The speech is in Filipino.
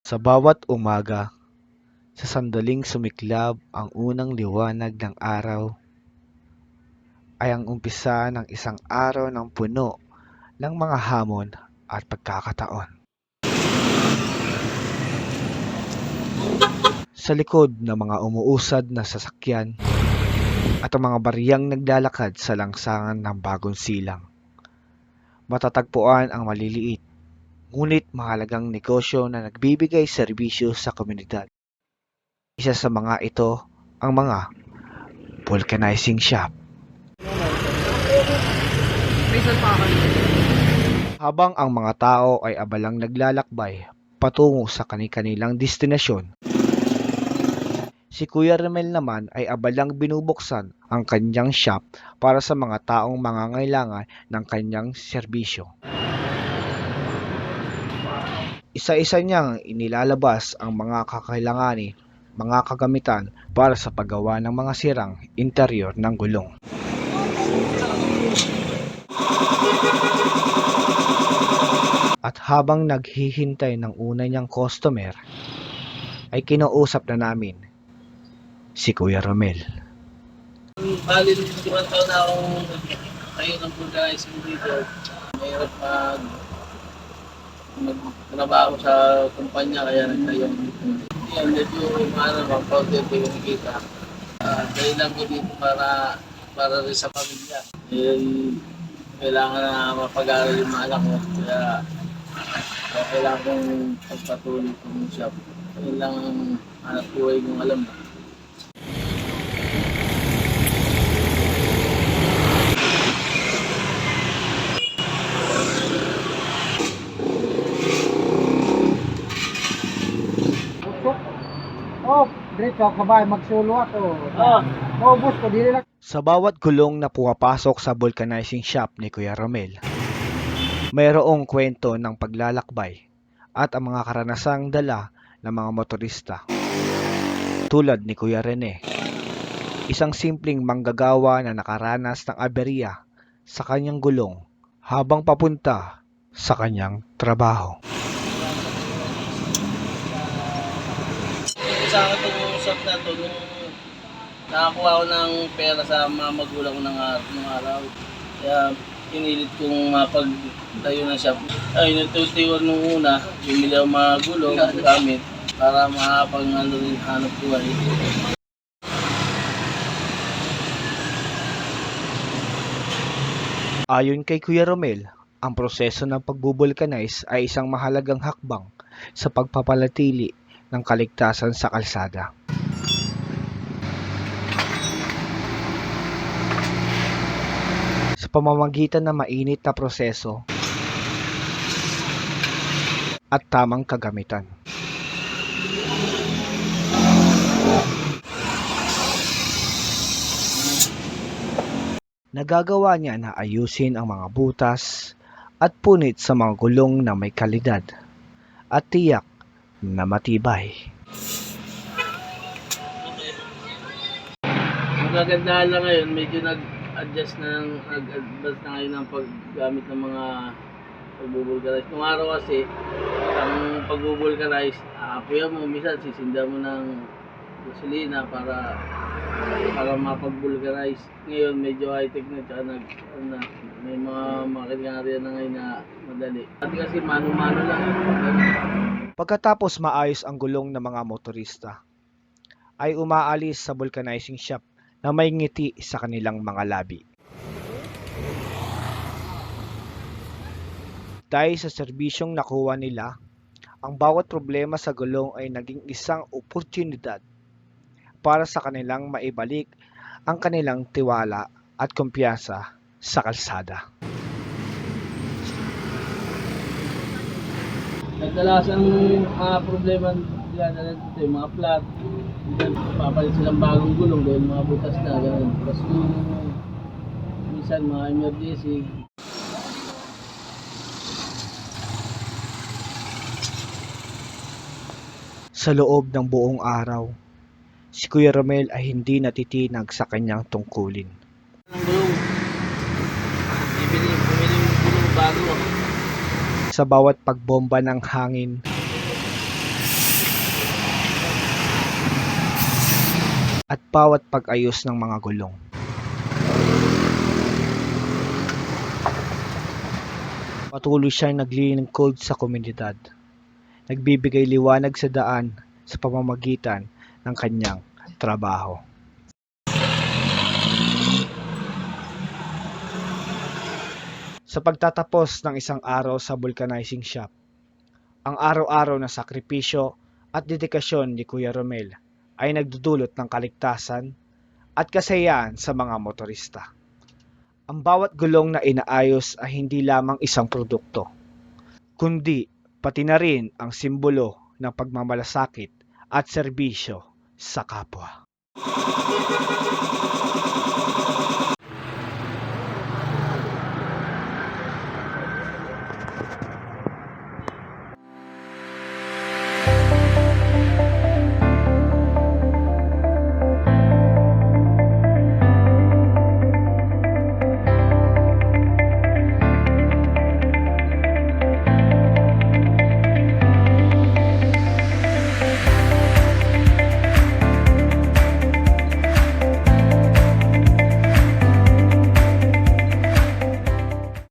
Sa bawat umaga, sa sandaling sumiklab ang unang liwanag ng araw, ay ang umpisa ng isang araw ng puno ng mga hamon at pagkakataon. Sa likod ng mga umuusad na sasakyan at ang mga bariyang naglalakad sa langsangan ng bagong silang, matatagpuan ang maliliit ngunit mahalagang negosyo na nagbibigay serbisyo sa komunidad. Isa sa mga ito ang mga vulcanizing shop. Habang ang mga tao ay abalang naglalakbay patungo sa kani-kanilang destinasyon, si Kuya Romel naman ay abalang binubuksan ang kanyang shop para sa mga taong mangangailangan ng kanyang serbisyo. Isa-isa niyang inilalabas ang mga kakailanganin, mga kagamitan para sa paggawa ng mga sirang interior ng gulong. At habang naghihintay ng una niyang customer, ay kinausap na namin si Kuya Romel. Bali, 5 taon na akong ngayon ang vulcanizing dito. Mahirap magtrabaho sa kumpanya kaya nagtayo. Yan, medyo mag-counter ko yung nakita. Dahil lang ko dito para rin sa pamilya. Kailangan na mapag-aaral yung mga anak ko. Kaya kailangan kong pagpatuloy kong shop. Yun lang ang anak buhay kong alam. Diretso ka ba magsulwat o? Maubos ko dili lang. Sa bawat gulong na pumapasok sa vulcanizing shop ni Kuya Romel, mayroong kwento ng paglalakbay at ang mga karanasang dala ng mga motorista. Tulad ni Kuya Rene, isang simpleng manggagawa na nakaranas ng aberya sa kanyang gulong habang papunta sa kanyang trabaho. Sa akin itong shop na ito, nung nakakuha ko ng pera sa mga magulang ko ng araw. Kaya pinilit kong mapagtayo ng shop. Ay, natutiwan nung una, bumili ako mga gulong, gamit, para rin hanap buhay. Ayon kay Kuya Romel, ang proseso ng pagbubulkanize ay isang mahalagang hakbang sa pagpapalatili ng kaligtasan sa kalsada. Sa pamamagitan ng mainit na proseso at tamang kagamitan. Nagagawa niya na ayusin ang mga butas at punit sa mga gulong na may kalidad at tiyak na matibay. Ang kagandahan lang ngayon, medyo nag-advance na ngayon ng paggamit ng mga pagbubulkanize. Nung araw kasi, ang pagbubulkanize, aapuyan mo, minsan sisinda mo ng gasolina para mapag-vulcanize. Ngayon medyo high-tech na, tsaka may mga makinarya na ngayon na madali. Dati kasi mano-mano lang. Pagkatapos maayos ang gulong ng mga motorista, ay umaalis sa vulcanizing shop na may ngiti sa kanilang mga labi. Dahil sa serbisyong nakuha nila, ang bawat problema sa gulong ay naging isang oportunidad para sa kanilang maibalik ang kanilang tiwala at kumpiyansa sa kalsada. Nagdalasang problema nila na dito, yung mga flat, papalit silang bagong gulong dahil mga butas na gano'n. Tapos minsan mga emergency. Sa loob ng buong araw, si Kuya Romel ay hindi natitinag sa kanyang tungkulin. Ang gulong, bumili yung gulong bago. Sa bawat pagbomba ng hangin, at bawat pag-ayos ng mga gulong. Patuloy siyang naglilingkod sa komunidad, nagbibigay liwanag sa daan sa pamamagitan ng kanyang trabaho. Sa pagtatapos ng isang araw sa vulcanizing shop, ang araw-araw na sakripisyo at dedikasyon ni Kuya Romel ay nagdudulot ng kaligtasan at kasayahan sa mga motorista. Ang bawat gulong na inaayos ay hindi lamang isang produkto, kundi pati na rin ang simbolo ng pagmamalasakit at serbisyo sa kapwa.